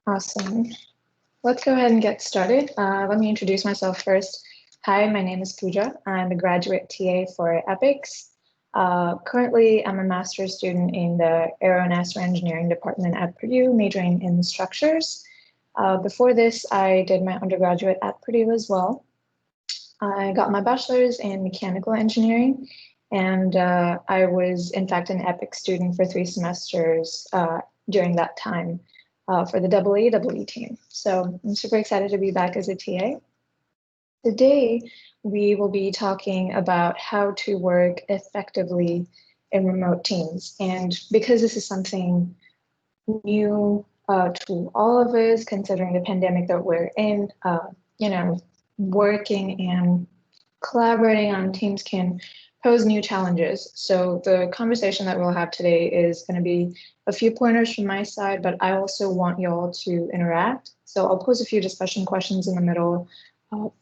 Awesome. Let's go ahead and get started. Let me introduce myself first. Hi, my name is Pooja. I'm a graduate TA for EPICS. Currently, I'm a master's student in the Aero and Astronaut Engineering department at Purdue, majoring in structures. Before this, I did my undergraduate at Purdue as well. I got my bachelor's in mechanical engineering, and I was, in fact, an EPIC student for 3 semesters during that time for the EE team. So I'm super excited to be back as a TA. Today, we will be talking about how to work effectively in remote teams. And because this is something new to all of us, considering the pandemic that we're in, working and collaborating on teams can pose new challenges. So the conversation that we'll have today is going to be a few pointers from my side, but I also want y'all to interact. So I'll pose a few discussion questions in the middle.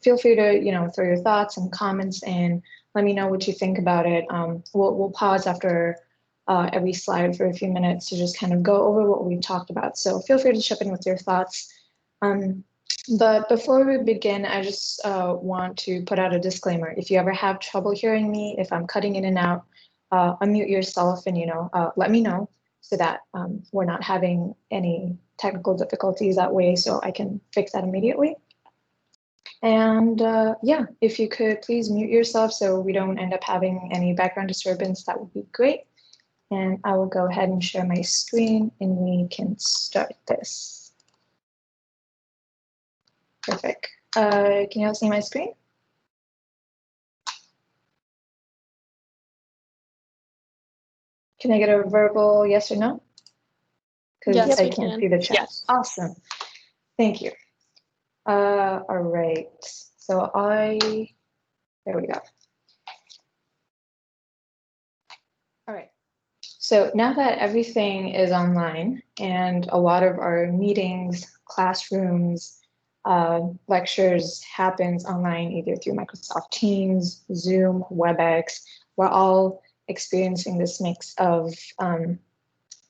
Feel free to, throw your thoughts and comments and let me know what you think about it. We'll pause after every slide for a few minutes to just kind of go over what we've talked about. So feel free to chip in with your thoughts. But before we begin, I just want to put out a disclaimer. If you ever have trouble hearing me, if I'm cutting in and out, unmute yourself and, let me know so that we're not having any technical difficulties that way, so I can fix that immediately. And yeah, if you could please mute yourself so we don't end up having any background disturbance, that would be great. And I will go ahead and share my screen and we can start this. Perfect. Can you all see my screen? Can I get a verbal yes or no? Because yes, I can't see the chat. Yes. Awesome. Thank you. All right. So there we go. All right. So now that everything is online and a lot of our meetings, classrooms, lectures happens online either through Microsoft Teams, Zoom, WebEx, we're all experiencing this mix of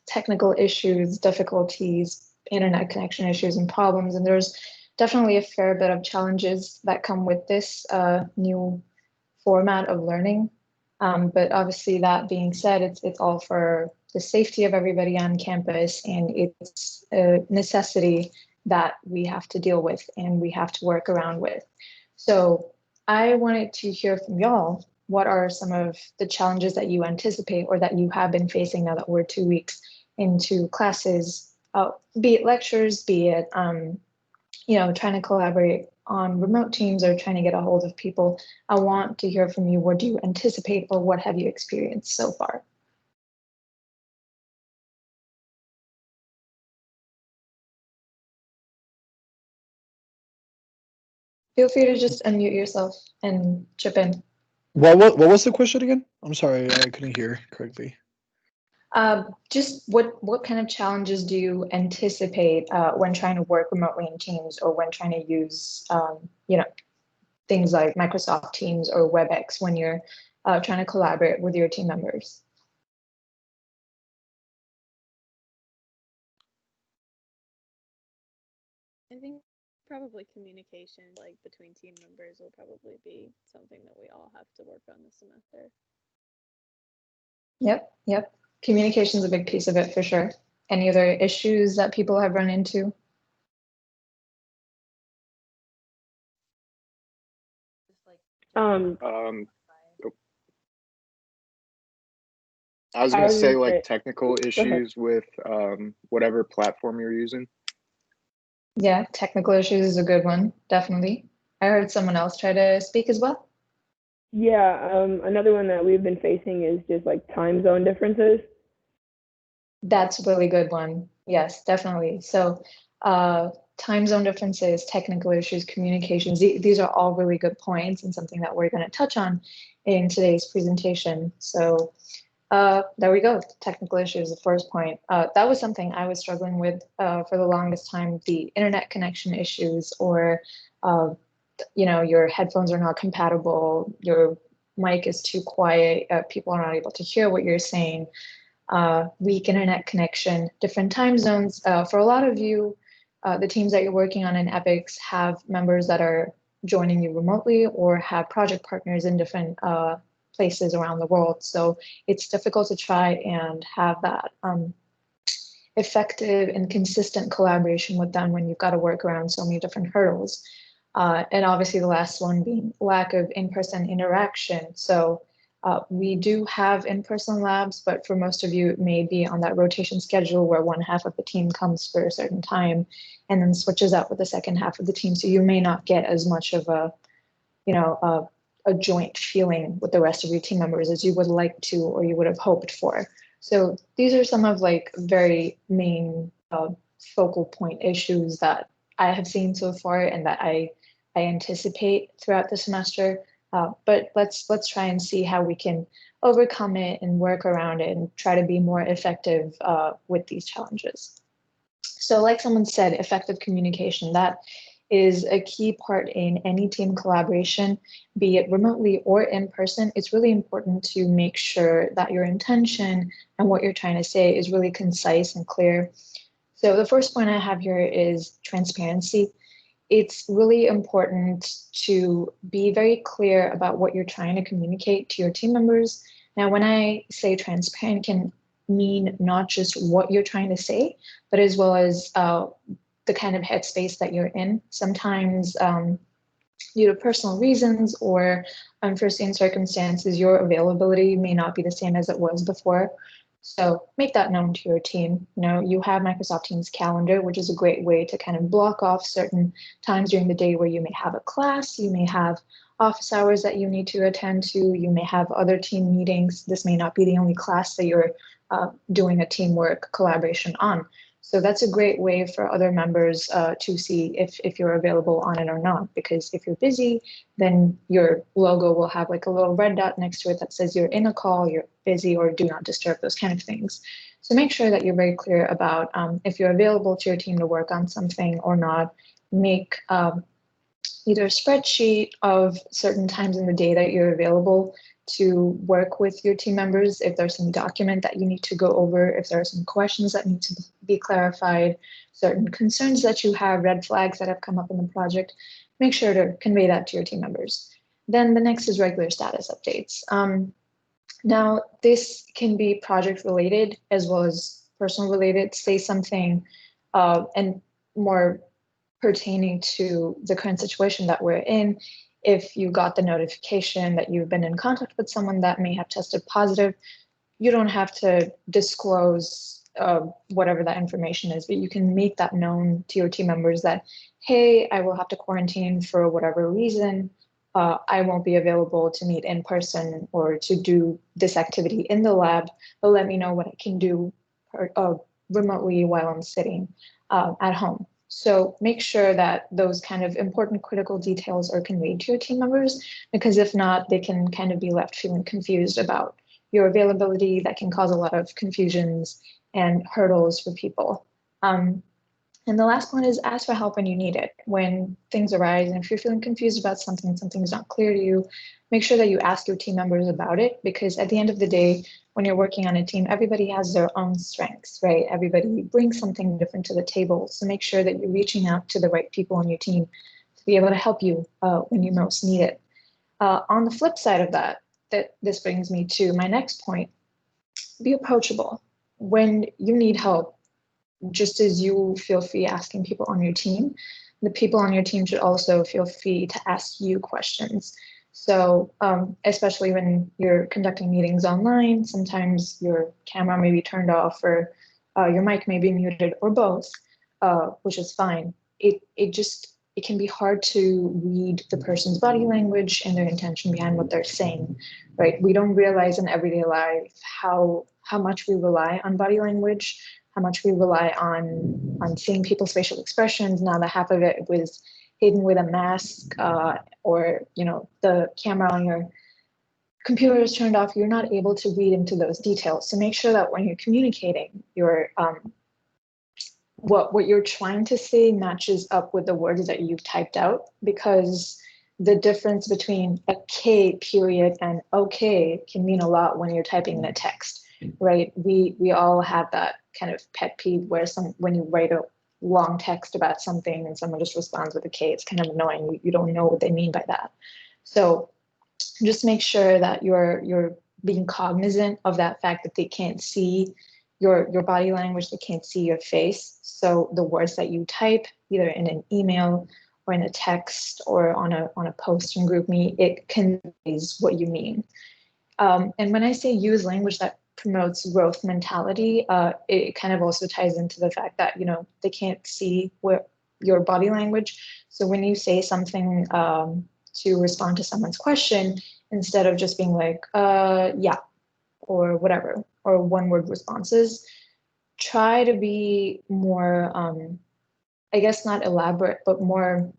technical issues, difficulties, internet connection issues and problems. And there's definitely a fair bit of challenges that come with this new format of learning. But obviously, that being said, it's all for the safety of everybody on campus, and it's a necessity that we have to deal with and we have to work around with. So I wanted to hear from y'all, what are some of the challenges that you anticipate or that you have been facing now that we're 2 weeks into classes, be it lectures, be it trying to collaborate on remote teams or trying to get a hold of people. I want to hear from you. What do you anticipate or what have you experienced so far? Feel free to just unmute yourself and chip in. What was the question again? I'm sorry, I couldn't hear correctly. Just what kind of challenges do you anticipate when trying to work remotely in Teams or when trying to use, things like Microsoft Teams or WebEx when you're trying to collaborate with your team members? I think probably communication, like between team members, will probably be something that we all have to work on this semester. Yep. Communication is a big piece of it for sure. Any other issues that people have run into? I was gonna say like technical issues with whatever platform you're using. Yeah, technical issues is a good one, definitely. I heard someone else try to speak as well. Yeah, another one that we've been facing is just like time zone differences. That's a really good one. Yes, definitely. So time zone differences, technical issues, communications, these are all really good points and something that we're going to touch on in today's presentation. So there we go. Technical issues, the first point. That was something I was struggling with for the longest time, the internet connection issues or your headphones are not compatible, your mic is too quiet, people are not able to hear what you're saying, weak internet connection, different time zones. For a lot of you, the teams that you're working on in EPICS have members that are joining you remotely or have project partners in different places around the world. So it's difficult to try and have that effective and consistent collaboration with them when you've got to work around so many different hurdles. And obviously the last one being lack of in-person interaction. So we do have in-person labs, but for most of you, it may be on that rotation schedule where one half of the team comes for a certain time and then switches out with the second half of the team. So you may not get as much of a, a joint feeling with the rest of your team members as you would like to, or you would have hoped for. So these are some of like very main focal point issues that I have seen so far and that I anticipate throughout the semester. But let's try and see how we can overcome it and work around it and try to be more effective with these challenges. So like someone said, effective communication, that is a key part in any team collaboration, be it remotely or in person. It's really important to make sure that your intention and what you're trying to say is really concise and clear. So the first point I have here is transparency. It's really important to be very clear about what you're trying to communicate to your team members. Now, when I say transparent, can mean not just what you're trying to say, but as well as the kind of headspace that you're in. Sometimes due to personal reasons or unforeseen circumstances, your availability may not be the same as it was before. So make that known to your team. You have Microsoft Teams calendar, which is a great way to kind of block off certain times during the day where you may have a class, you may have office hours that you need to attend to, you may have other team meetings. This may not be the only class that you're doing a teamwork collaboration on. So that's a great way for other members to see if you're available on it or not, because if you're busy, then your logo will have like a little red dot next to it that says you're in a call, you're busy, or do not disturb, those kind of things. So make sure that you're very clear about if you're available to your team to work on something or not. Make either a spreadsheet of certain times in the day that you're available to work with your team members. If there's some document that you need to go over, if there are some questions that need to be clarified, certain concerns that you have, red flags that have come up in the project, make sure to convey that to your team members. Then the next is regular status updates. Now, this can be project related as well as personal related. Say something and more pertaining to the current situation that we're in. If you got the notification that you've been in contact with someone that may have tested positive, you don't have to disclose whatever that information is, but you can make that known to your team members that, hey, I will have to quarantine for whatever reason. I won't be available to meet in person or to do this activity in the lab, but let me know what I can do remotely while I'm sitting at home. So make sure that those kind of important critical details are conveyed to your team members, because if not, they can kind of be left feeling confused about your availability. That can cause a lot of confusions and hurdles for people. And the last one is ask for help when you need it. When things arise, and if you're feeling confused about something, something's not clear to you, make sure that you ask your team members about it, because at the end of the day, when you're working on a team, everybody has their own strengths, right? Everybody brings something different to the table. So make sure that you're reaching out to the right people on your team to be able to help you when you most need it. On the flip side of that, this brings me to my next point, be approachable. When you need help, just as you feel free asking people on your team, the people on your team should also feel free to ask you questions. So especially when you're conducting meetings online, sometimes your camera may be turned off or your mic may be muted or both, which is fine. It can be hard to read the person's body language and their intention behind what they're saying, right? We don't realize in everyday life how much we rely on body language, how much we rely on seeing people's facial expressions. Now that half of it was hidden with a mask or the camera on your computer is turned off, you're not able to read into those details. So make sure that when you're communicating, your what you're trying to say matches up with the words that you've typed out, because the difference between a K period and okay can mean a lot when you're typing in a text, right? We all have that kind of pet peeve where when you write a long text about something and someone just responds with a K. It's kind of annoying. You don't know what they mean by that. So just make sure that you're being cognizant of that fact that they can't see your body language, they can't see your face. So the words that you type, either in an email or in a text or on a post in GroupMe, it conveys what you mean. And when I say use language that promotes growth mentality, it kind of also ties into the fact that, you know, they can't see your body language. So when you say something to respond to someone's question, instead of just being like, yeah, or whatever, or one-word responses, try to be more, I guess not elaborate, but more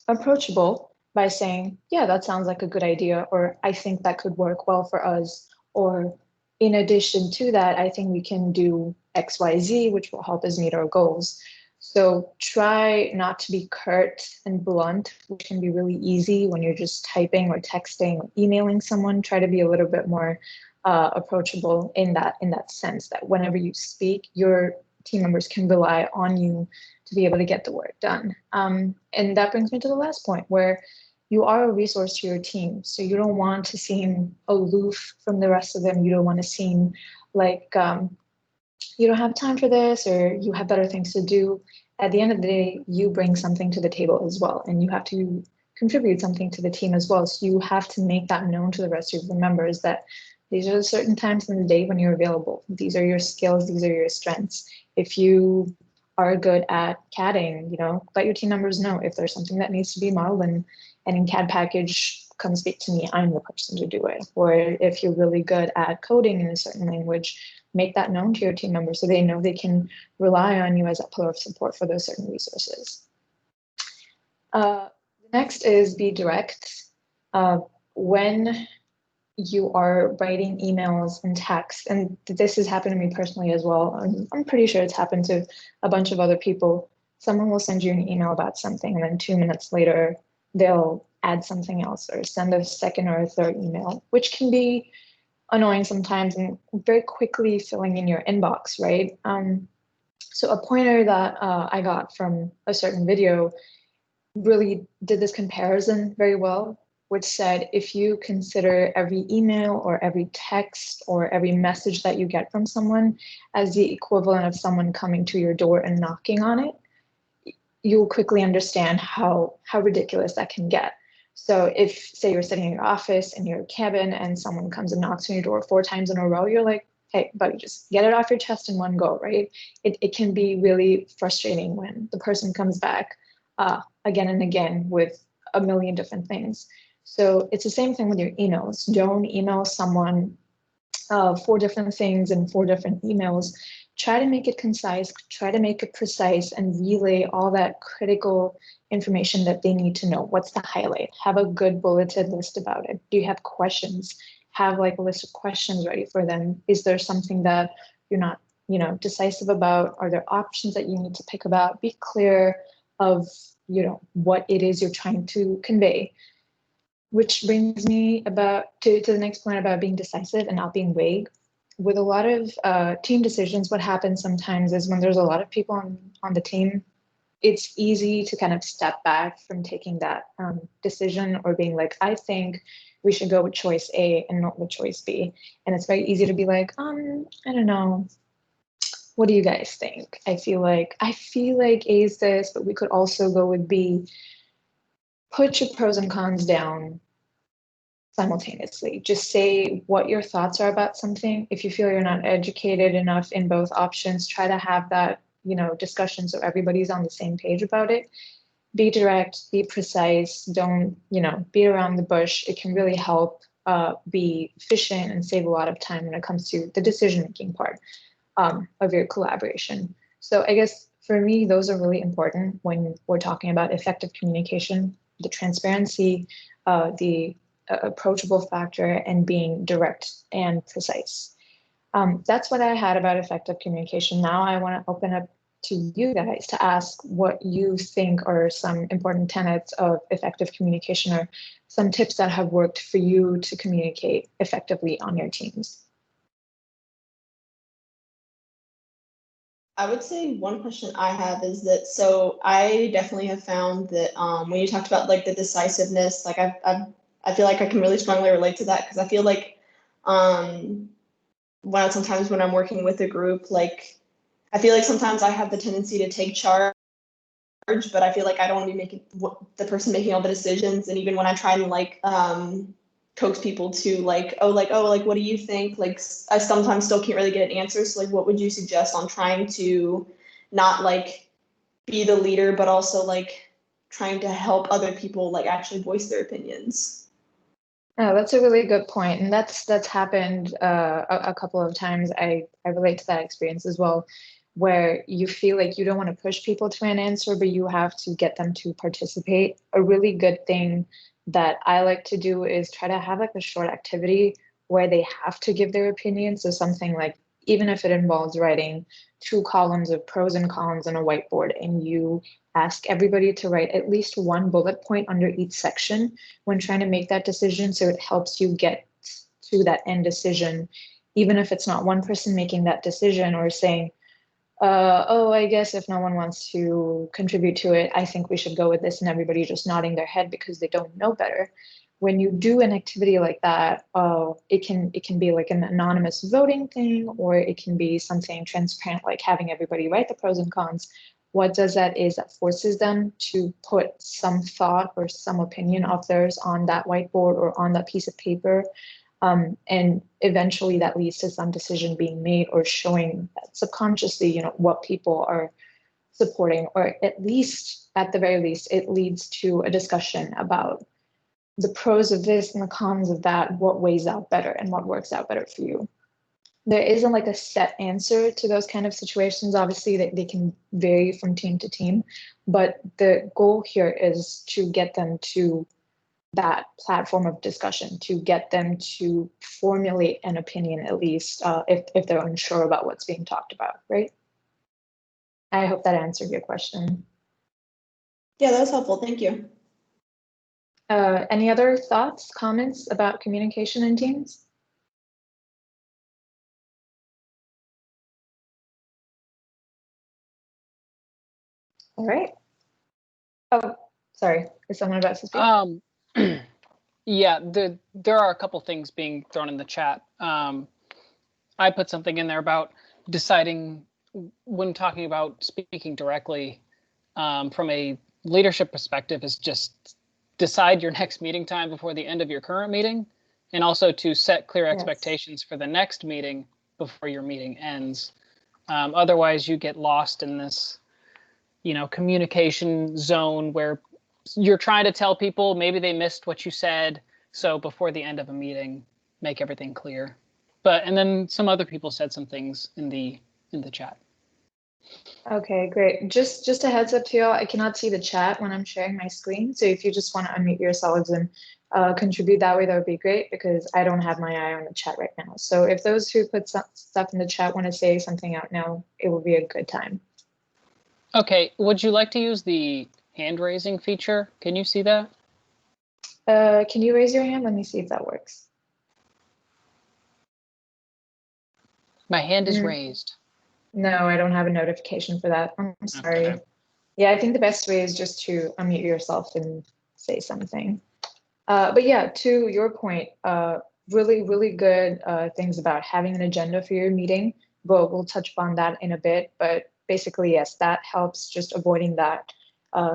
approachable by saying, yeah, that sounds like a good idea, or I think that could work well for us, or in addition to that, I think we can do XYZ, which will help us meet our goals. So try not to be curt and blunt, which can be really easy when you're just typing or texting or emailing someone. Try to be a little bit more approachable in that sense, that whenever you speak, your team members can rely on you to be able to get the work done. And that brings me to the last point, where you are a resource to your team. So you don't want to seem aloof from the rest of them. You don't want to seem like you don't have time for this, or you have better things to do. At the end of the day, you bring something to the table as well, and you have to contribute something to the team as well. So you have to make that known to the rest of the members that these are the certain times in the day when you're available. These are your skills, these are your strengths. If you are good at CADing, you know, let your team members know if there's something that needs to be modeled and in CAD package, come speak to me, I'm the person to do it. Or if you're really good at coding in a certain language, make that known to your team members so they know they can rely on you as a pillar of support for those certain resources. Next is be direct. When you are writing emails and text, and this has happened to me personally as well, I'm pretty sure it's happened to a bunch of other people. Someone will send you an email about something, and then 2 minutes later, they'll add something else or send a second or a third email, which can be annoying sometimes and very quickly filling in your inbox, right? So a pointer that I got from a certain video really did this comparison very well, which said if you consider every email or every text or every message that you get from someone as the equivalent of someone coming to your door and knocking on it, you'll quickly understand how ridiculous that can get. So if, say, you're sitting in your office in your cabin and someone comes and knocks on your door 4 times in a row, you're like, hey, buddy, just get it off your chest in one go, right? It can be really frustrating when the person comes back again and again with a million different things. So it's the same thing with your emails. Don't email someone 4 different things in 4 different emails. Try to make it concise, try to make it precise, and relay all that critical information that they need to know. What's the highlight? Have a good bulleted list about it. Do you have questions? Have like a list of questions ready for them. Is there something that you're not, you know, decisive about? Are there options that you need to pick about? Be clear of, you know, what it is you're trying to convey. Which brings me about to the next point about being decisive and not being vague. With a lot of team decisions, what happens sometimes is when there's a lot of people on the team, it's easy to kind of step back from taking that decision or being like, I think we should go with choice A and not with choice B. And it's very easy to be like, I don't know. What do you guys think? I feel like A is this, but we could also go with B. Put your pros and cons down simultaneously. Just say what your thoughts are about something. If you feel you're not educated enough in both options, try to have that, you know, discussion so everybody's on the same page about it. Be direct, be precise, don't, you know, beat around the bush. It can really help be efficient and save a lot of time when it comes to the decision-making part of your collaboration. So I guess for me, those are really important when we're talking about effective communication, the transparency, the approachable factor, and being direct and precise. That's what I had about effective communication. Now I want to open up to you guys to ask what you think are some important tenets of effective communication, or some tips that have worked for you to communicate effectively on your teams. I would say one question I have is that, so I definitely have found that when you talked about like the decisiveness, like I feel like I can really strongly relate to that, because I feel like sometimes when I'm working with a group, like I feel like sometimes I have the tendency to take charge, but I feel like I don't want to be making the person making all the decisions. And even when I try and like coax people to like, what do you think? Like I sometimes still can't really get an answer. So like, what would you suggest on trying to not like be the leader, but also like trying to help other people like actually voice their opinions? Oh, that's a really good point, and that's happened a couple of times. I relate to that experience as well, where you feel like you don't want to push people to an answer, but you have to get them to participate. A really good thing that I like to do is try to have like a short activity where they have to give their opinion. So something like, even if it involves writing 2 columns of pros and cons on a whiteboard, and you ask everybody to write at least 1 bullet point under each section when trying to make that decision, so it helps you get to that end decision, even if it's not one person making that decision or saying, oh, I guess if no one wants to contribute to it, I think we should go with this, and everybody just nodding their head because they don't know better. When you do an activity like that, it can be like an anonymous voting thing, or it can be something transparent, like having everybody write the pros and cons. What does that is that forces them to put some thought or some opinion of theirs on that whiteboard or on that piece of paper. And eventually that leads to some decision being made, or showing that subconsciously, what people are supporting, or at the very least, it leads to a discussion about the pros of this and the cons of that, what weighs out better and what works out better for you. There isn't like a set answer to those kind of situations. Obviously, they can vary from team to team, but the goal here is to get them to that platform of discussion, to get them to formulate an opinion, at least if they're unsure about what's being talked about, right? I hope that answered your question. Yeah, that was helpful. Thank you. Any other thoughts, comments about communication in teams? All right. Oh, sorry. Is someone about to speak? Yeah, there are a couple things being thrown in the chat. I put something in there about deciding when talking about speaking directly from a leadership perspective is just decide your next meeting time before the end of your current meeting, and also to set clear expectations for the next meeting before your meeting ends. Otherwise, you get lost in this, communication zone where you're trying to tell people maybe they missed what you said. So before the end of a meeting, make everything clear. And then some other people said some things in the chat. Okay, great. Just a heads up to y'all, I cannot see the chat when I'm sharing my screen. So if you just want to unmute yourselves and contribute that way, that would be great, because I don't have my eye on the chat right now. So if those who put stuff in the chat want to say something out now, it will be a good time. Okay, would you like to use the hand raising feature? Can you see that? Can you raise your hand? Let me see if that works. My hand is raised. No, I don't have a notification for that. I'm sorry. Okay. Yeah, I think the best way is just to unmute yourself and say something. But yeah, to your point, really, really good things about having an agenda for your meeting, but we'll touch upon that in a bit. But basically, yes, that helps just avoiding that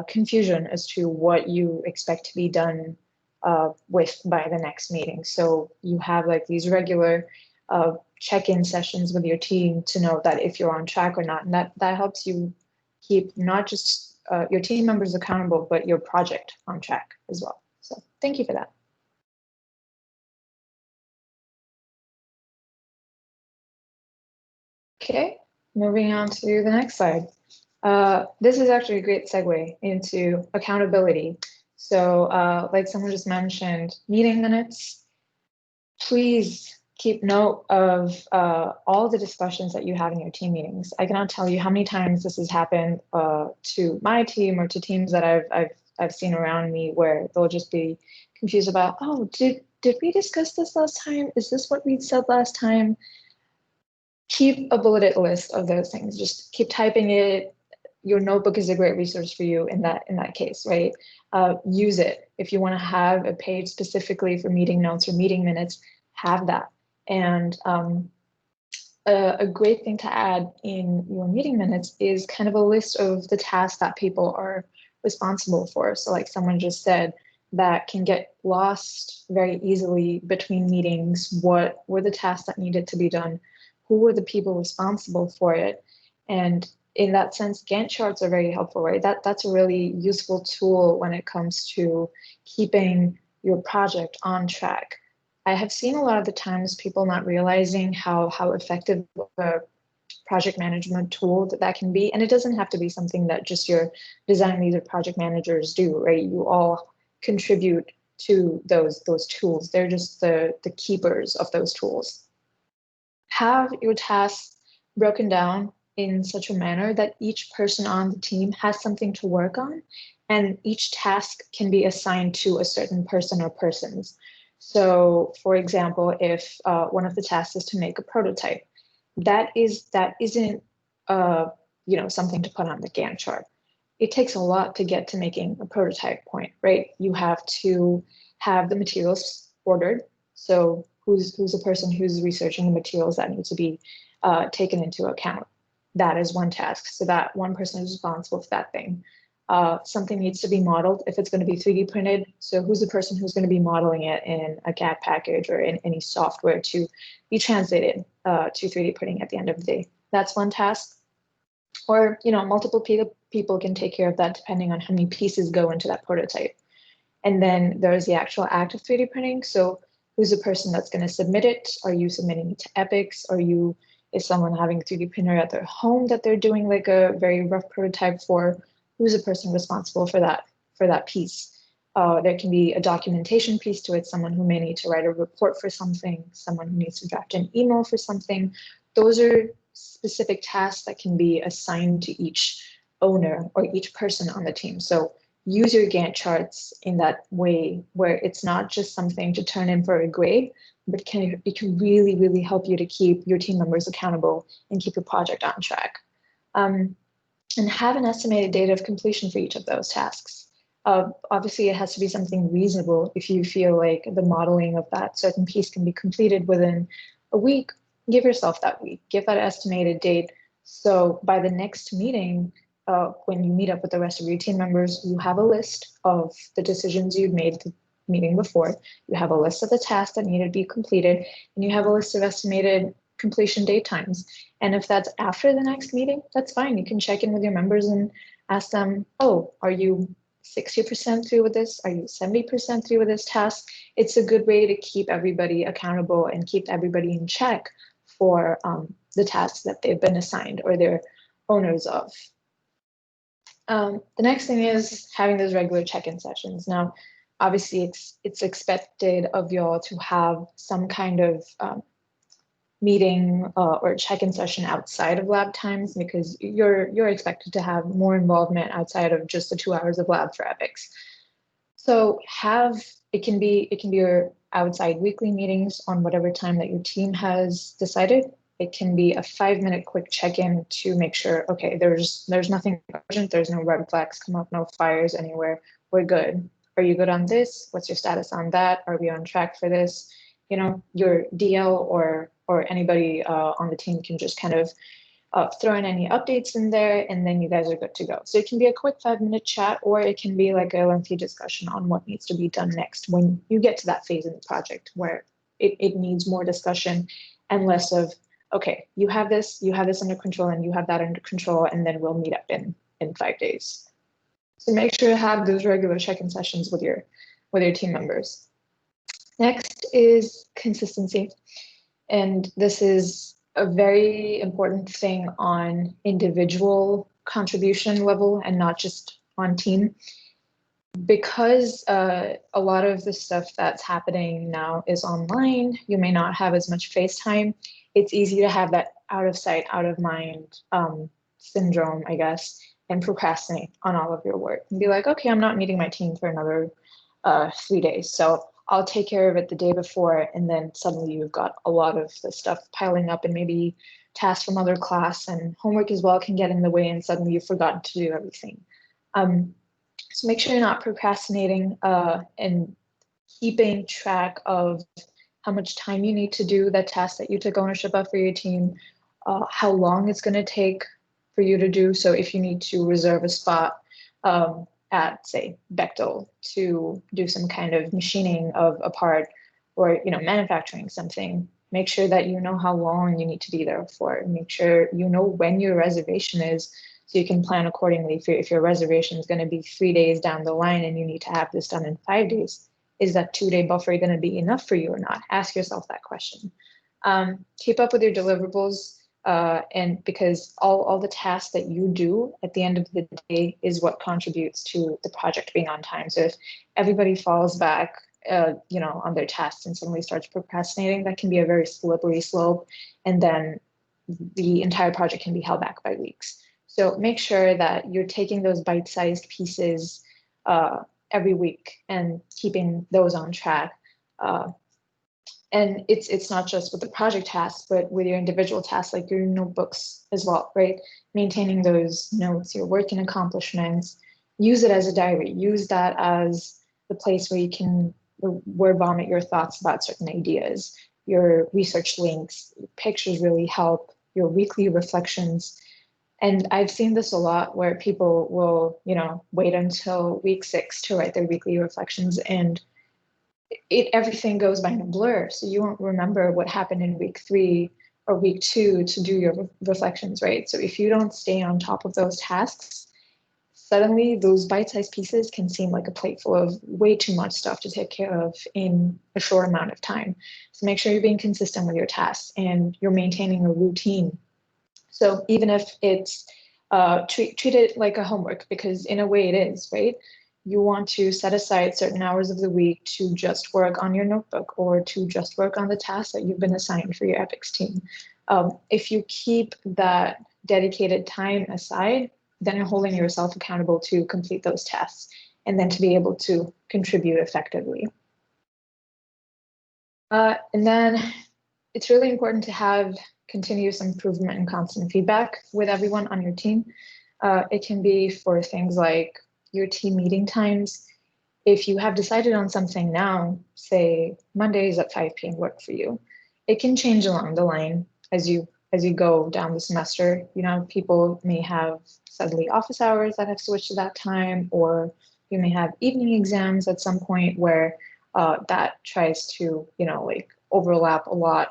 confusion as to what you expect to be done with by the next meeting. So you have like these regular check-in sessions with your team to know that if you're on track or not, and that helps you keep not just your team members accountable, but your project on track as well. So thank you for that. Okay, moving on to the next slide. This is actually a great segue into accountability. So like someone just mentioned, meeting minutes, please keep note of all the discussions that you have in your team meetings. I cannot tell you how many times this has happened to my team or to teams that I've seen around me, where they'll just be confused about, oh, did we discuss this last time? Is this what we said last time? keep a bulleted list of those things. Just keep typing it. Your notebook is a great resource for you in that case, right? Use it. If you want to have a page specifically for meeting notes or meeting minutes, have that. And a great thing to add in your meeting minutes is kind of a list of the tasks that people are responsible for. So like someone just said, that can get lost very easily between meetings. What were the tasks that needed to be done? Who were the people responsible for it? And in that sense, Gantt charts are very helpful, right? That's a really useful tool when it comes to keeping your project on track. I have seen a lot of the times people not realizing how effective a project management tool that can be. And it doesn't have to be something that just your design leads or project managers do, right? You all contribute to those tools. They're just the keepers of those tools. Have your tasks broken down in such a manner that each person on the team has something to work on, and each task can be assigned to a certain person or persons. So for example, if one of the tasks is to make a prototype, that isn't something to put on the Gantt chart. It takes a lot to get to making a prototype point, right? You have to have the materials ordered. So who's the person who's researching the materials that need to be taken into account? That is one task. So that one person is responsible for that thing. Something needs to be modeled if it's going to be 3D printed. So who's the person who's going to be modeling it in a CAD package or in any software to be translated to 3D printing at the end of the day? That's one task. Or, multiple people can take care of that depending on how many pieces go into that prototype. And then there's the actual act of 3D printing. So who's the person that's going to submit it? Are you submitting it to EPICS? Is someone having a 3D printer at their home that they're doing like a very rough prototype for? Who's the person responsible for that piece? There can be a documentation piece to it, someone who may need to write a report for something, someone who needs to draft an email for something. Those are specific tasks that can be assigned to each owner or each person on the team. So use your Gantt charts in that way where it's not just something to turn in for a grade, but it can really, really help you to keep your team members accountable and keep your project on track. And have an estimated date of completion for each of those tasks. Obviously, it has to be something reasonable. If you feel like the modeling of that certain piece can be completed within a week, give yourself that week, give that estimated date. So by the next meeting, when you meet up with the rest of your team members, you have a list of the decisions you've made the meeting before. You have a list of the tasks that need to be completed, and you have a list of estimated completion date times. And if that's after the next meeting, that's fine. You can check in with your members and ask them, oh, are you 60% through with this? Are you 70% through with this task? It's a good way to keep everybody accountable and keep everybody in check for the tasks that they've been assigned or they're owners of. The next thing is having those regular check-in sessions. Now, obviously, it's expected of y'all to have some kind of meeting or check-in session outside of lab times, because you're expected to have more involvement outside of just the 2 hours of lab for EPICS. So it can be your outside weekly meetings on whatever time that your team has decided. It can be a 5-minute quick check-in to make sure, okay, there's nothing urgent, there's no red flags come up, no fires anywhere, we're good. Are you good on this? What's your status on that? Are we on track for this? Your DL or anybody on the team can just kind of throw in any updates in there, and then you guys are good to go. So it can be a quick 5-minute chat, or it can be like a lengthy discussion on what needs to be done next when you get to that phase in the project where it needs more discussion and less of, okay, you have this under control and you have that under control, and then we'll meet up in 5 days. So make sure to have those regular check-in sessions with your team members. Next is consistency. And this is a very important thing on individual contribution level and not just on team. Because a lot of the stuff that's happening now is online, you may not have as much face time. It's easy to have that out of sight, out of mind syndrome, I guess, and procrastinate on all of your work and be like, okay, I'm not meeting my team for another 3 days, so I'll take care of it the day before, and then suddenly you've got a lot of the stuff piling up, and maybe tasks from other class and homework as well can get in the way, and suddenly you've forgotten to do everything. So make sure you're not procrastinating and keeping track of how much time you need to do the task that you took ownership of for your team, how long it's going to take for you to do. So if you need to reserve a spot at, say, Bechtel to do some kind of machining of a part, or manufacturing something, make sure that you know how long you need to be there for. Make sure you know when your reservation is, so you can plan accordingly. If your reservation is going to be 3 days down the line and you need to have this done in 5 days, is that 2-day buffer going to be enough for you or not? Ask yourself that question. Keep up with your deliverables, and because all the tasks that you do at the end of the day is what contributes to the project being on time. So if everybody falls back, on their tasks and suddenly starts procrastinating, that can be a very slippery slope, and then the entire project can be held back by weeks. So make sure that you're taking those bite-sized pieces every week and keeping those on track. And it's not just with the project tasks, but with your individual tasks, like your notebooks as well, right? Maintaining those notes, your work and accomplishments, use it as a diary. Use that as the place where you can word vomit your thoughts about certain ideas. Your research links, pictures really help, your weekly reflections. And I've seen this a lot where people will, wait until week 6 to write their weekly reflections, and everything goes by in a blur. So you won't remember what happened in week 3 or week 2 to do your reflections, right? So if you don't stay on top of those tasks, suddenly those bite-sized pieces can seem like a plate full of way too much stuff to take care of in a short amount of time. So make sure you're being consistent with your tasks and you're maintaining a routine. So even if it's treat it like a homework, because in a way it is, right? You want to set aside certain hours of the week to just work on your notebook or to just work on the tasks that you've been assigned for your EPICS team. If you keep that dedicated time aside, then you're holding yourself accountable to complete those tasks and then to be able to contribute effectively. And then it's really important to have continuous improvement and constant feedback with everyone on your team. It can be for things like your team meeting times. If you have decided on something now, say Mondays at 5 p.m. work for you, it can change along the line as you go down the semester. People may have suddenly office hours that have switched to that time, or you may have evening exams at some point where that tries to, overlap a lot.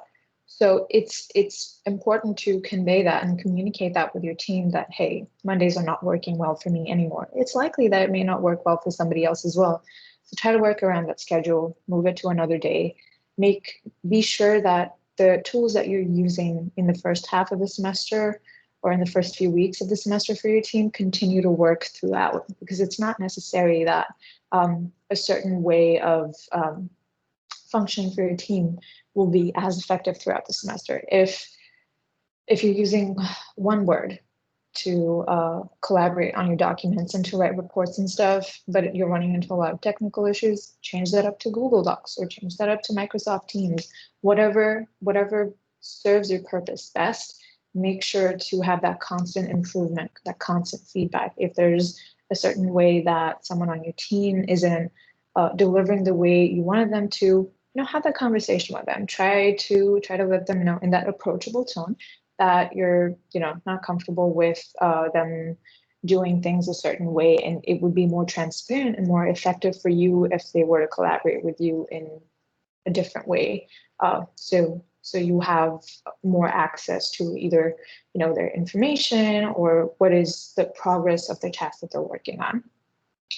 So it's important to convey that and communicate that with your team that, hey, Mondays are not working well for me anymore. It's likely that it may not work well for somebody else as well. So try to work around that schedule, move it to another day, be sure that the tools that you're using in the first half of the semester or in the first few weeks of the semester for your team continue to work throughout, because it's not necessary that a certain way of functioning for your team will be as effective throughout the semester. If you're using OneWord to collaborate on your documents and to write reports and stuff, but you're running into a lot of technical issues, change that up to Google Docs or change that up to Microsoft Teams. Whatever serves your purpose best, make sure to have that constant improvement, that constant feedback. If there's a certain way that someone on your team isn't delivering the way you wanted them to, have that conversation with them. Try to let them know in that approachable tone that you're, not comfortable with them doing things a certain way, and it would be more transparent and more effective for you if they were to collaborate with you in a different way. So you have more access to either, their information or what is the progress of the task that they're working on.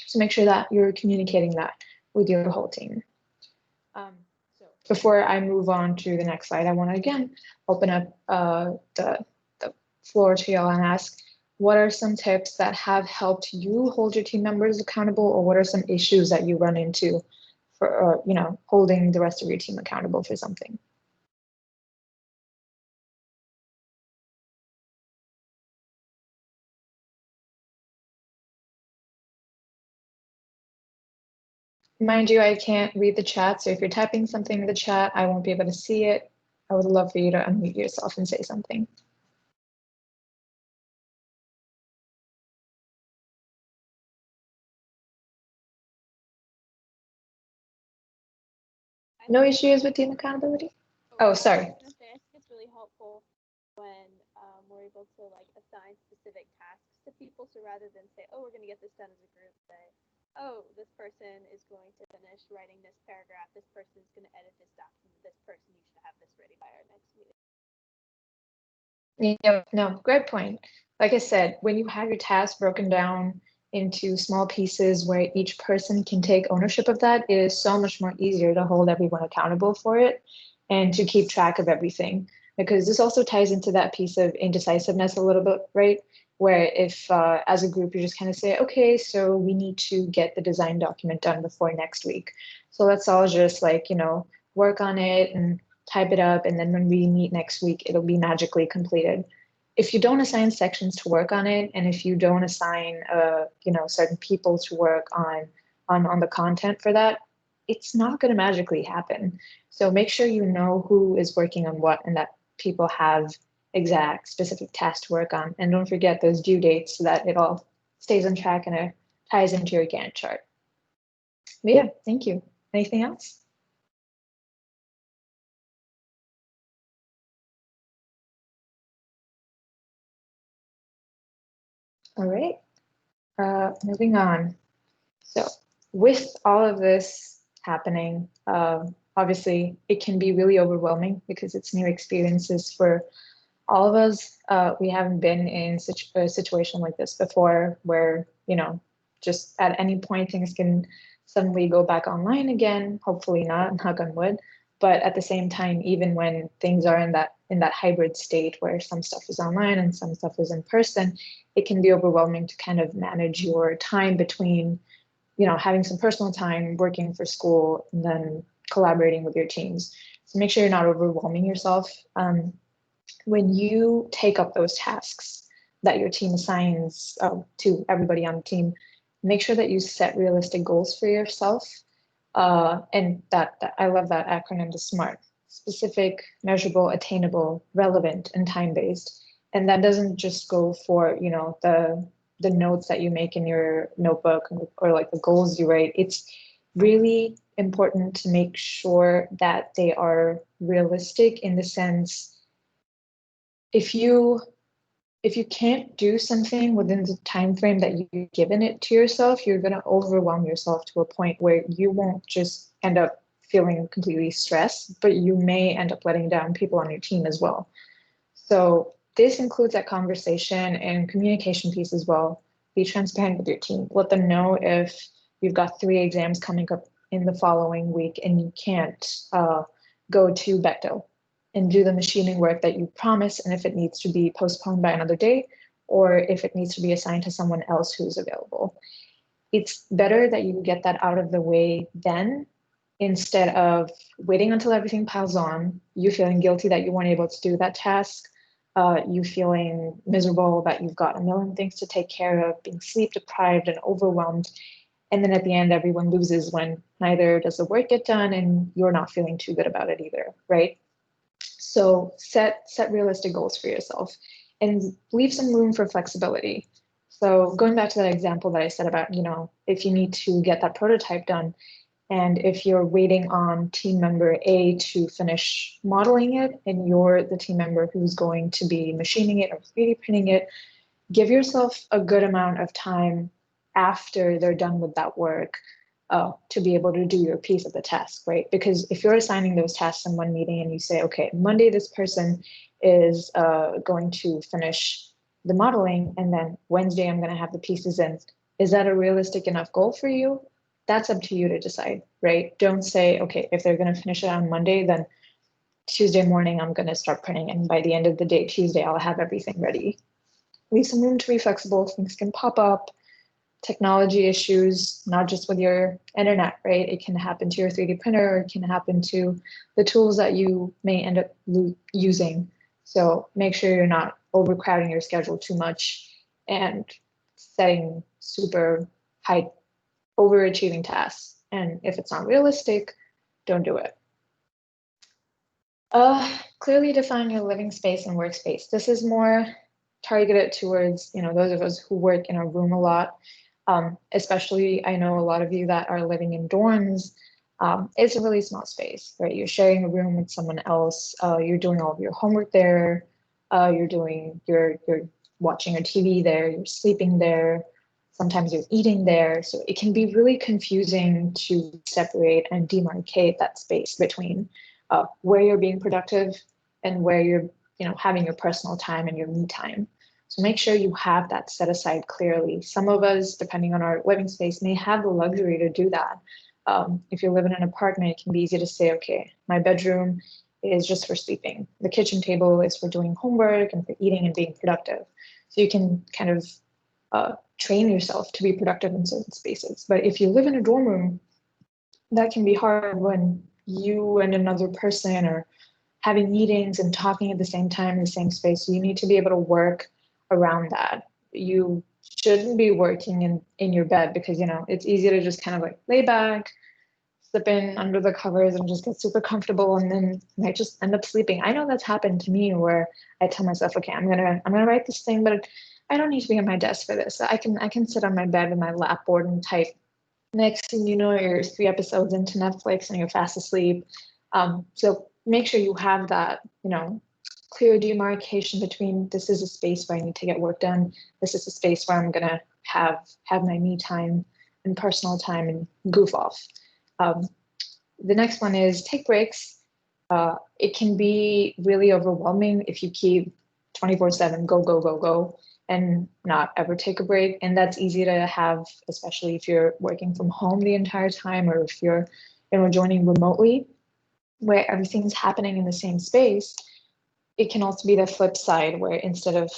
So make sure that you're communicating that with your whole team. So before I move on to the next slide, I want to again open up the floor to y'all and ask, what are some tips that have helped you hold your team members accountable, or what are some issues that you run into for holding the rest of your team accountable for something? Mind you, I can't read the chat, so if you're typing something in the chat, I won't be able to see it. I would love for you to unmute yourself and say something. No issues with team accountability? Oh, sorry. I was gonna say, I think it's really helpful when we're able to like assign specific tasks to people. So rather than say, oh, we're gonna get this done as a group, say, oh, this person is going to finish writing this paragraph. This person is going to edit this document. This person, you should have this ready by our next meeting. Yeah, no, great point. Like I said, when you have your tasks broken down into small pieces where each person can take ownership of that, it is so much more easier to hold everyone accountable for it and to keep track of everything. Because this also ties into that piece of indecisiveness a little bit, right? Where if as a group, you just kind of say, okay, so we need to get the design document done before next week. So let's all just like, work on it and type it up. And then when we meet next week, it'll be magically completed. If you don't assign sections to work on it, and if you don't assign, certain people to work on the content for that, it's not going to magically happen. So make sure you know who is working on what and that people have exact specific tasks to work on. And don't forget those due dates so that it all stays on track and it ties into your Gantt chart. But yeah, thank you. Anything else? All right, moving on. So with all of this happening, obviously it can be really overwhelming because it's new experiences for all of us. We haven't been in such a situation like this before where, just at any point things can suddenly go back online again, hopefully not, knock on wood. But at the same time, even when things are in that hybrid state where some stuff is online and some stuff is in person, it can be overwhelming to kind of manage your time between, having some personal time, working for school, and then collaborating with your teams. So make sure you're not overwhelming yourself. When you take up those tasks that your team assigns to everybody on the team, make sure that you set realistic goals for yourself. And that I love that acronym, the SMART: specific, measurable, attainable, relevant, and time-based. And that doesn't just go for, the notes that you make in your notebook or like the goals you write. It's really important to make sure that they are realistic in the sense, if you can't do something within the time frame that you've given it to yourself, you're going to overwhelm yourself to a point where you won't just end up feeling completely stressed, but you may end up letting down people on your team as well. So this includes that conversation and communication piece as well. Be transparent with your team. Let them know if you've got 3 exams coming up in the following week and you can't go to Bechtel and do the machining work that you promised, and if it needs to be postponed by another day, or if it needs to be assigned to someone else who's available. It's better that you get that out of the way then, instead of waiting until everything piles on, you feeling guilty that you weren't able to do that task, you feeling miserable that you've got a million things to take care of, being sleep deprived and overwhelmed. And then at the end, everyone loses when neither does the work get done and you're not feeling too good about it either, right? So set realistic goals for yourself and leave some room for flexibility. So going back to that example that I said about, if you need to get that prototype done, and if you're waiting on team member A to finish modeling it, and you're the team member who's going to be machining it or 3D printing it, give yourself a good amount of time after they're done with that work to be able to do your piece of the task, right? Because if you're assigning those tasks in one meeting and you say, okay, Monday this person is going to finish the modeling, and then Wednesday I'm going to have the pieces in, is that a realistic enough goal for you? That's up to you to decide, right? Don't say, okay, if they're going to finish it on Monday, then Tuesday morning I'm going to start printing, and by the end of the day, Tuesday, I'll have everything ready. Leave some room to be flexible. Things can pop up. Technology issues, not just with your internet, right? It can happen to your 3D printer, or it can happen to the tools that you may end up using. So make sure you're not overcrowding your schedule too much and setting super high overachieving tasks And if it's not realistic, don't do it. Clearly define your living space and workspace. This is more targeted towards, those of us who work in a room a lot. Especially, I know a lot of you that are living in dorms. It's a really small space, right? You're sharing a room with someone else. You're doing all of your homework there. You're watching your TV there. You're sleeping there. Sometimes you're eating there. So it can be really confusing to separate and demarcate that space between where you're being productive and where you're, having your personal time and your me time. So make sure you have that set aside clearly. Some of us, depending on our living space, may have the luxury to do that. If you live in an apartment, it can be easy to say, okay, my bedroom is just for sleeping. The kitchen table is for doing homework and for eating and being productive. So you can kind of train yourself to be productive in certain spaces. But if you live in a dorm room, that can be hard when you and another person are having meetings and talking at the same time in the same space. So you need to be able to work around that. You shouldn't be working in your bed because, it's easy to just kind of like lay back, slip in under the covers and just get super comfortable and then might just end up sleeping. I know that's happened to me where I tell myself, okay, I'm gonna write this thing, but I don't need to be at my desk for this. I can sit on my bed with my lap board and type. Next thing you know, you're 3 episodes into Netflix and you're fast asleep. So make sure you have that, clear demarcation between this is a space where I need to get work done. This is a space where I'm gonna have my me time and personal time and goof off. The next one is take breaks. It can be really overwhelming if you keep 24/7 go, go, go, go, and not ever take a break. And that's easy to have, especially if you're working from home the entire time or if you're, joining remotely, where everything's happening in the same space. It can also be the flip side where instead of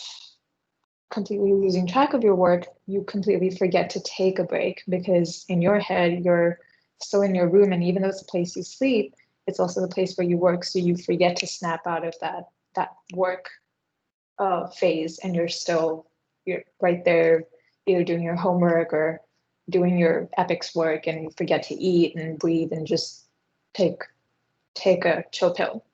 completely losing track of your work, you completely forget to take a break because in your head, you're still in your room. And even though it's a place you sleep, it's also the place where you work. So you forget to snap out of that work phase and you're right there either doing your homework or doing your EPICS work and you forget to eat and breathe and just take a chill pill.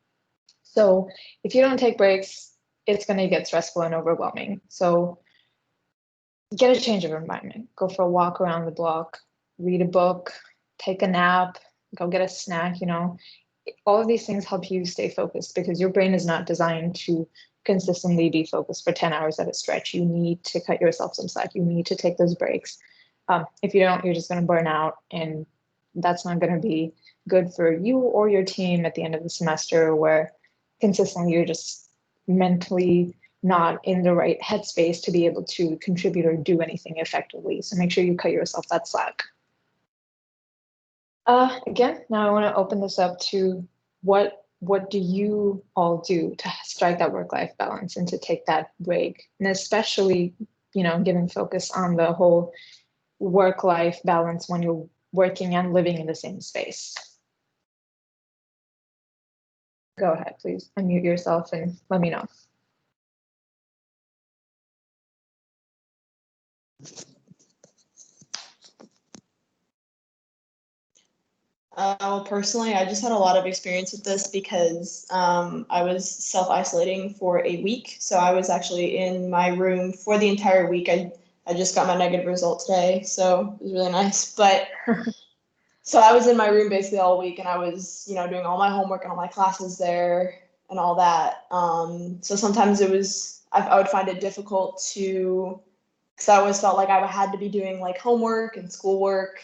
So if you don't take breaks, it's going to get stressful and overwhelming. So get a change of environment. Go for a walk around the block, read a book, take a nap, go get a snack, all of these things help you stay focused because your brain is not designed to consistently be focused for 10 hours at a stretch. You need to cut yourself some slack. You need to take those breaks. If you don't, you're just going to burn out and that's not going to be good for you or your team at the end of the semester where consistently you're just mentally not in the right headspace to be able to contribute or do anything effectively. So make sure you cut yourself that slack. Again, now I want to open this up to what do you all do to strike that work-life balance and to take that break? And especially, giving focus on the whole work-life balance when you're working and living in the same space. Go ahead, please unmute yourself and let me know. Well, personally, I just had a lot of experience with this because I was self-isolating for a week. So I was actually in my room for the entire week. I just got my negative result today, so it was really nice. But so I was in my room basically all week and I was, doing all my homework and all my classes there and all that. So sometimes I would find it difficult because I always felt like I had to be doing like homework and schoolwork.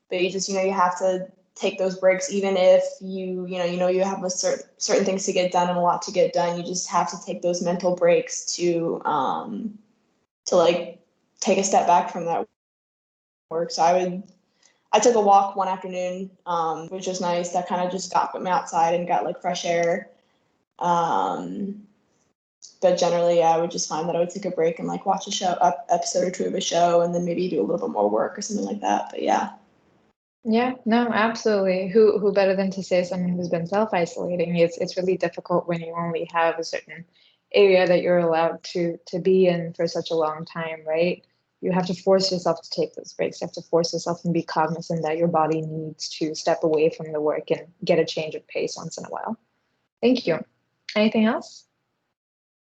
But you just, you have to take those breaks, even if you have certain things to get done and a lot to get done. You just have to take those mental breaks to like take a step back from that work. So I took a walk one afternoon, which was nice. That kind of just got me outside and got like fresh air. But generally, I would just find that I would take a break and like watch episode or two of a show, and then maybe do a little bit more work or something like that. But yeah. Yeah, no, absolutely. Who better than to say someone who's been self-isolating? It's really difficult when you only have a certain area that you're allowed to be in for such a long time, right? You have to force yourself to take those breaks. You have to force yourself and be cognizant that your body needs to step away from the work and get a change of pace once in a while. Thank you. Anything else?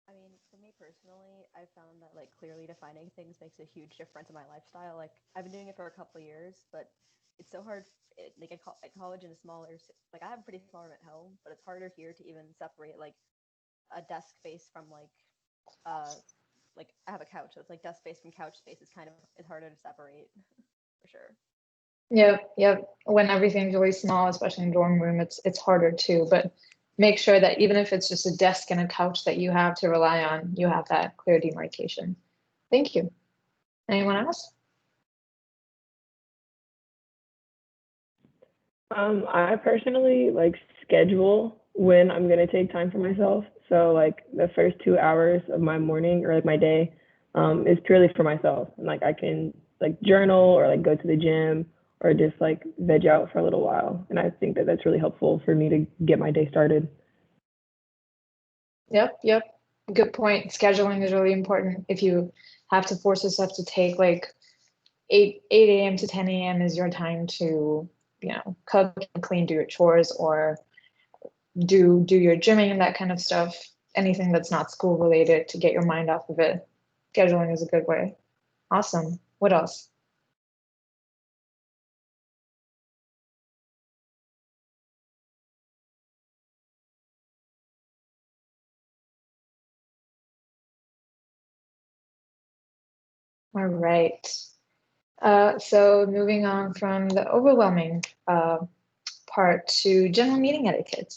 I mean, for me personally, I found that like clearly defining things makes a huge difference in my lifestyle. Like I've been doing it for a couple of years, but it's so hard. Like at college in a smaller, like I have a pretty small room at home, but it's harder here to even separate like a desk space from like I have a couch, so it's like desk space from couch space is kind of it's harder to separate for sure. Yep. When everything's really small, especially in dorm room, it's harder too. But make sure that even if it's just a desk and a couch that you have to rely on, you have that clear demarcation. Thank you. Anyone else? I personally like schedule when I'm gonna take time for myself. So like the first 2 hours of my morning or like my day is purely for myself. And like I can like journal or like go to the gym or just like veg out for a little while. And I think that that's really helpful for me to get my day started. Yep. Good point. Scheduling is really important. If you have to force yourself to take like 8 a.m. to 10 a.m. is your time to, cook and clean, do your chores, or do your gymming and that kind of stuff. Anything that's not school related to get your mind off of it. Scheduling is a good way. Awesome. What else? All right. So moving on from the overwhelming part to general meeting etiquette.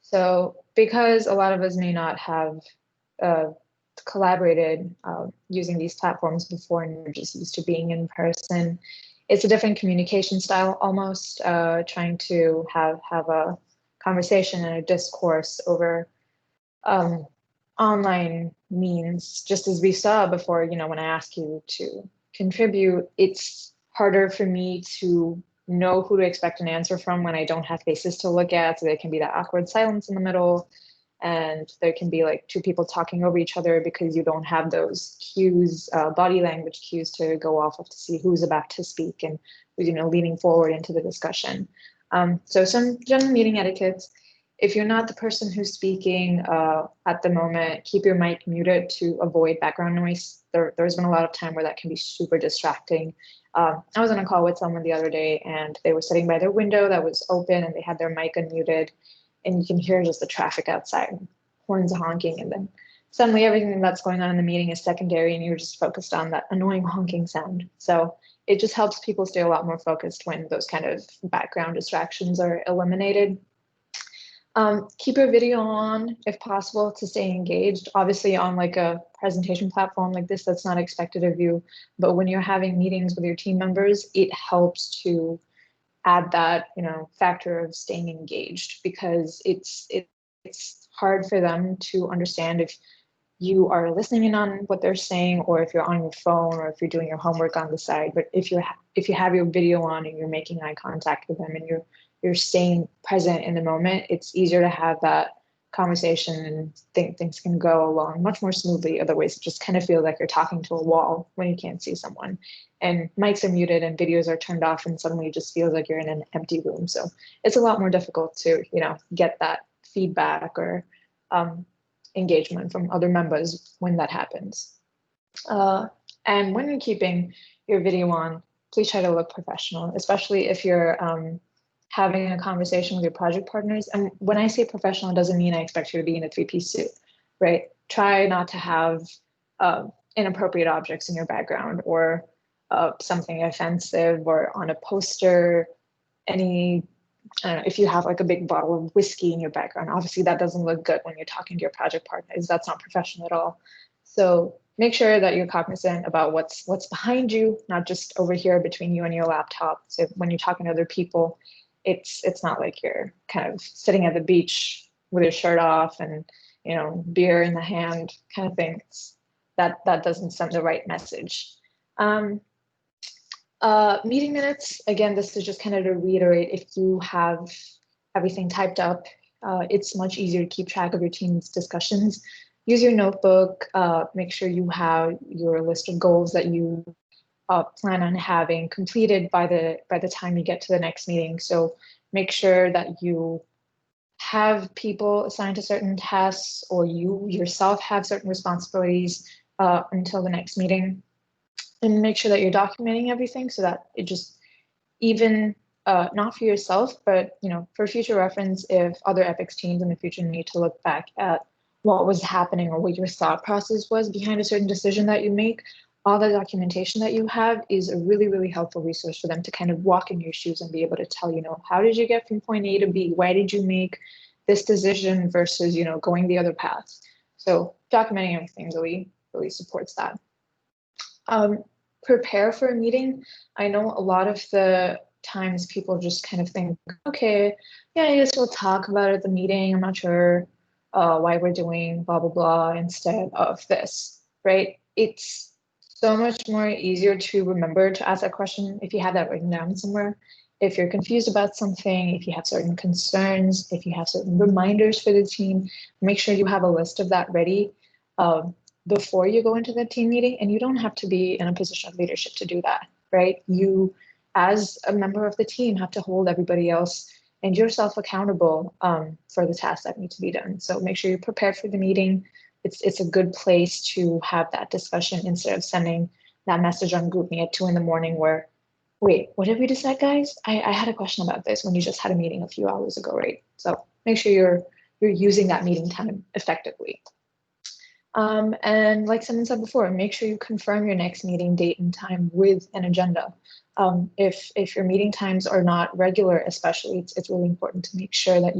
So because a lot of us may not have collaborated using these platforms before and we're just used to being in person, it's a different communication style almost, trying to have a conversation and a discourse over online means. Just as we saw before, when I ask you to contribute, it's harder for me to know who to expect an answer from when I don't have faces to look at. So there can be that awkward silence in the middle, and there can be like two people talking over each other because you don't have those cues, body language cues to go off of to see who's about to speak and who's, leaning forward into the discussion. So some general meeting etiquettes. If you're not the person who's speaking at the moment, keep your mic muted to avoid background noise. There's been a lot of time where that can be super distracting. I was on a call with someone the other day and they were sitting by their window that was open and they had their mic unmuted, and you can hear just the traffic outside, horns honking, and then suddenly everything that's going on in the meeting is secondary and you're just focused on that annoying honking sound. So it just helps people stay a lot more focused when those kind of background distractions are eliminated. Keep your video on if possible to stay engaged. Obviously on like a presentation platform like this, that's not expected of you, but when you're having meetings with your team members, it helps to add that, factor of staying engaged, because it's hard for them to understand if you are listening in on what they're saying or if you're on your phone or if you're doing your homework on the side. But if you have your video on and you're making eye contact with them and you're staying present in the moment, it's easier to have that conversation and think things can go along much more smoothly. Otherwise, it just kind of feels like you're talking to a wall when you can't see someone. And mics are muted and videos are turned off, and suddenly it just feels like you're in an empty room. So it's a lot more difficult to, get that feedback or engagement from other members when that happens. And when you're keeping your video on, please try to look professional, especially if you're having a conversation with your project partners. And when I say professional, it doesn't mean I expect you to be in a three-piece suit, right? Try not to have inappropriate objects in your background or something offensive or on a poster, I don't know, if you have like a big bottle of whiskey in your background, obviously that doesn't look good when you're talking to your project partners. That's not professional at all. So make sure that you're cognizant about what's behind you, not just over here between you and your laptop. So when you're talking to other people, it's not like you're kind of sitting at the beach with your shirt off and, beer in the hand kind of thing. That doesn't send the right message. Meeting minutes, again, this is just kind of to reiterate, if you have everything typed up, it's much easier to keep track of your team's discussions. Use your notebook, make sure you have your list of goals that you plan on having completed by the time you get to the next meeting. So make sure that you have people assigned to certain tasks, or you yourself have certain responsibilities until the next meeting, and make sure that you're documenting everything so that it just even not for yourself, but for future reference, if other EPICS teams in the future need to look back at what was happening or what your thought process was behind a certain decision that you make, all the documentation that you have is a really, really helpful resource for them to kind of walk in your shoes and be able to tell, how did you get from point A to B? Why did you make this decision versus, going the other path? So documenting everything really, really supports that. Prepare for a meeting. I know a lot of the times people just kind of think, okay, yeah, I guess we'll talk about it at the meeting. I'm not sure why we're doing blah, blah, blah instead of this, right? It's so much more easier to remember to ask that question if you have that written down somewhere. If you're confused about something, if you have certain concerns, if you have certain reminders for the team, make sure you have a list of that ready before you go into the team meeting. And you don't have to be in a position of leadership to do that, right? You, as a member of the team, have to hold everybody else and yourself accountable for the tasks that need to be done. So make sure you're prepared for the meeting. It's a good place to have that discussion instead of sending that message on GroupMe at 2 a.m. where, wait, what did we decide, guys? I had a question about this when you just had a meeting a few hours ago, right? So make sure you're using that meeting time effectively. And like someone said before, make sure you confirm your next meeting date and time with an agenda. If your meeting times are not regular, especially, it's really important to make sure that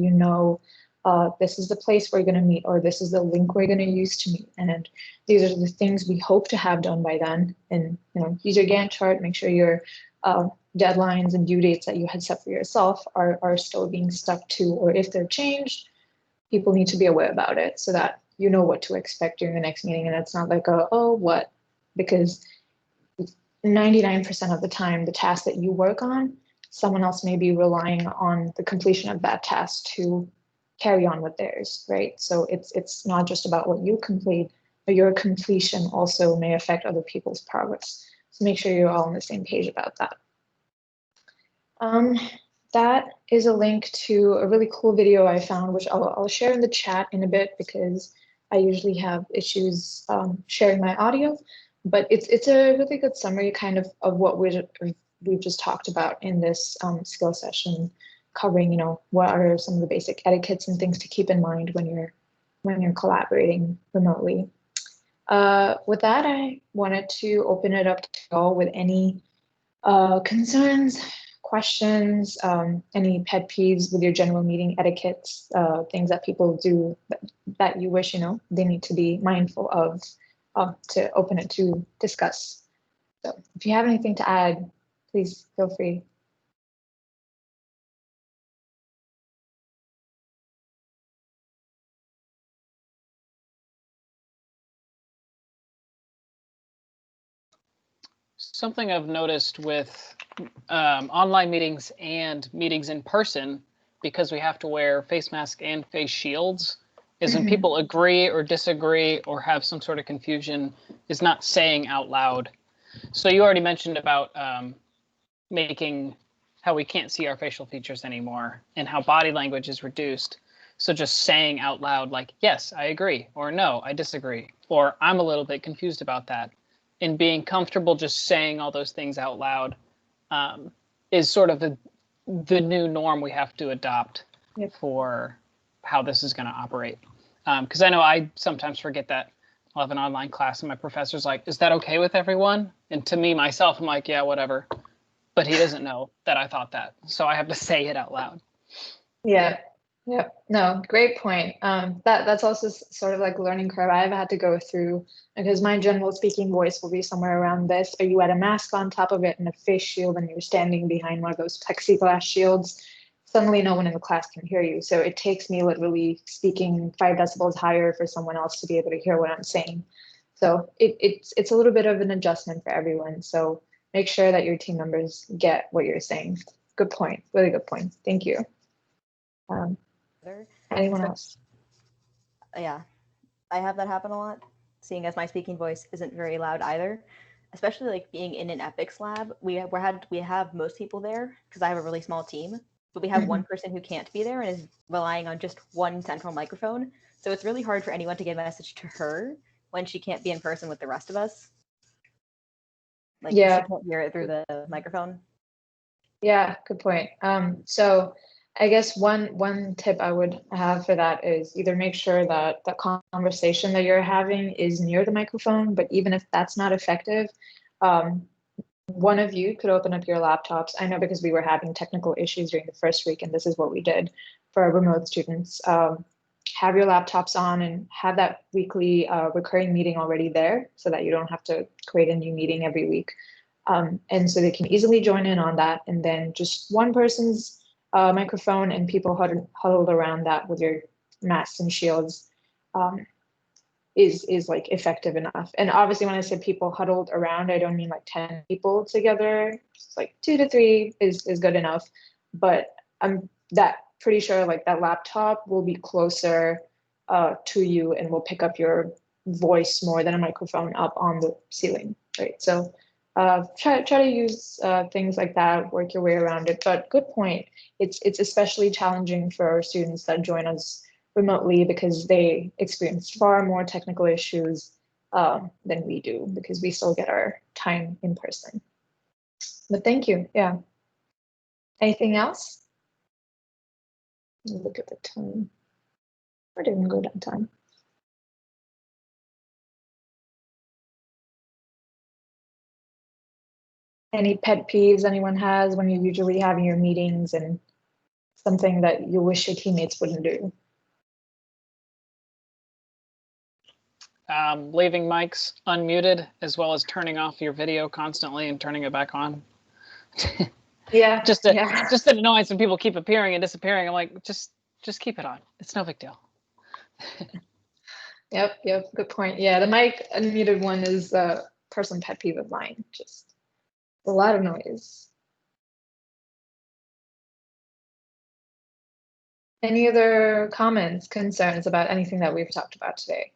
this is the place we're going to meet, or this is the link we're going to use to meet. And these are the things we hope to have done by then. And use your Gantt chart, make sure your deadlines and due dates that you had set for yourself are still being stuck to, or if they're changed, people need to be aware about it so that you know what to expect during the next meeting. And it's not like, oh, what? Because 99% of the time, the task that you work on, someone else may be relying on the completion of that task to carry on with theirs, right? So it's not just about what you complete, but your completion also may affect other people's progress. So make sure you're all on the same page about that. That is a link to a really cool video I found, which I'll share in the chat in a bit because I usually have issues sharing my audio, but it's a really good summary kind of what we've just talked about in this skill session, covering what are some of the basic etiquettes and things to keep in mind when you're collaborating remotely. With that, I wanted to open it up to y'all with any concerns, questions, any pet peeves with your general meeting etiquettes, things that people do that you wish they need to be mindful of to open it to discuss. So if you have anything to add, please feel free. Something I've noticed with online meetings and meetings in person, because we have to wear face masks and face shields, is when people agree or disagree or have some sort of confusion, is not saying out loud. So you already mentioned about making how we can't see our facial features anymore and how body language is reduced. So just saying out loud, like, yes, I agree, or no, I disagree, or I'm a little bit confused about that. And being comfortable just saying all those things out loud is sort of the new norm we have to adopt for how this is going to operate. Because I know I sometimes forget that I'll have an online class and my professor's like, is that okay with everyone? And to me, myself, I'm like, yeah, whatever. But he doesn't know that I thought that. So I have to say it out loud. Yeah. No, great point. That's also sort of like a learning curve I've had to go through, because my general speaking voice will be somewhere around this. Are you at a mask on top of it and a face shield and you're standing behind one of those plexiglass shields? Suddenly no one in the class can hear you. So it takes me literally speaking 5 decibels higher for someone else to be able to hear what I'm saying. So it's a little bit of an adjustment for everyone. So make sure that your team members get what you're saying. Good point. Really good point. Thank you. Anyone else? Yeah, I have that happen a lot, seeing as my speaking voice isn't very loud either. especially like being in an EPICS lab, we have most people there because I have a really small team, but we have one person who can't be there and is relying on just one central microphone. So it's really hard for anyone to get a message to her when she can't be in person with the rest of us. Like Yeah. she can't hear it through the microphone. Yeah, good point. So I guess one tip I would have for that is either make sure that the conversation that you're having is near the microphone, but even if that's not effective, one of you could open up your laptops. I know because we were having technical issues during the first week, and this is what we did for our remote students. Have your laptops on and have that weekly recurring meeting already there so that you don't have to create a new meeting every week. And so they can easily join in on that. And then just one person's microphone and people huddled around that with your masks and shields is like effective enough. And obviously when I say people huddled around, I don't mean like 10 people together. It's like 2 to 3 is good enough. But I'm pretty sure like that laptop will be closer to you and will pick up your voice more than a microphone up on the ceiling, right? So try to use things like that, work your way around it. But good point. It's especially challenging for our students that join us remotely because they experience far more technical issues than we do because we still get our time in person. But thank you. Yeah. Anything else? Look at the time. I didn't go down time. Any pet peeves anyone has when you're usually having your meetings and something that you wish your teammates wouldn't do? Leaving mics unmuted, as well as turning off your video constantly and turning it back on. Yeah. just an annoyance when people keep appearing and disappearing. I'm like, just keep it on. It's no big deal. Yep. Good point. Yeah, the mic unmuted one is a personal pet peeve of mine. Just a lot of noise. Any other comments, concerns about anything that we've talked about today?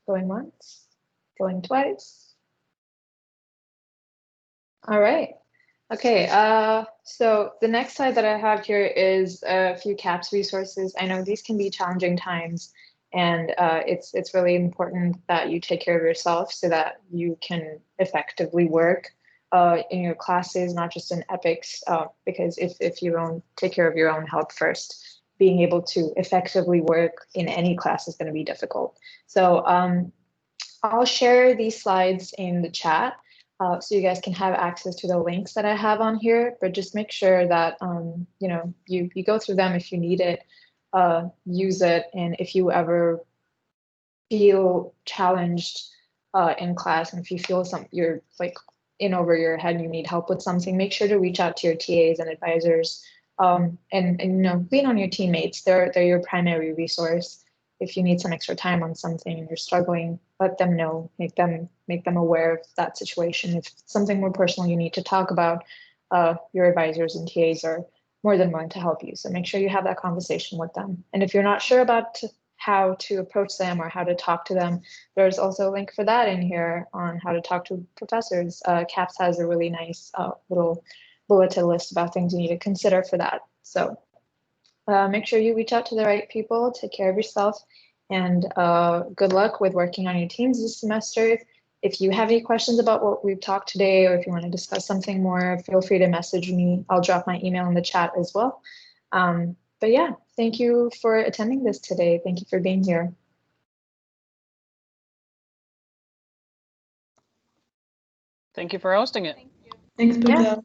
Going once, going twice. All right. Okay, so the next slide that I have here is a few CAPS resources. I know these can be challenging times, and it's really important that you take care of yourself so that you can effectively work in your classes, not just in EPICS, because if you don't take care of your own health first, being able to effectively work in any class is going to be difficult. So I'll share these slides in the chat. So you guys can have access to the links that I have on here, but just make sure that you go through them if you need it, use it, and if you ever feel challenged in class, and if you feel you're like in over your head and you need help with something, make sure to reach out to your TAs and advisors, and lean on your teammates. They're your primary resource. If you need some extra time on something and you're struggling, let them know, make them aware of that situation. If it's something more personal you need to talk about, your advisors and TAs are more than willing to help you. So make sure you have that conversation with them. And if you're not sure about how to approach them or how to talk to them, there's also a link for that in here on how to talk to professors. CAPS has a really nice little bulleted list about things you need to consider for that. So make sure you reach out to the right people, take care of yourself, and good luck with working on your teams this semester. If you have any questions about what we've talked today, or if you want to discuss something more, feel free to message me. I'll drop my email in the chat as well. But yeah, thank you for attending this today. Thank you for being here. Thank you for hosting it. Thank you. Thanks, Pooja.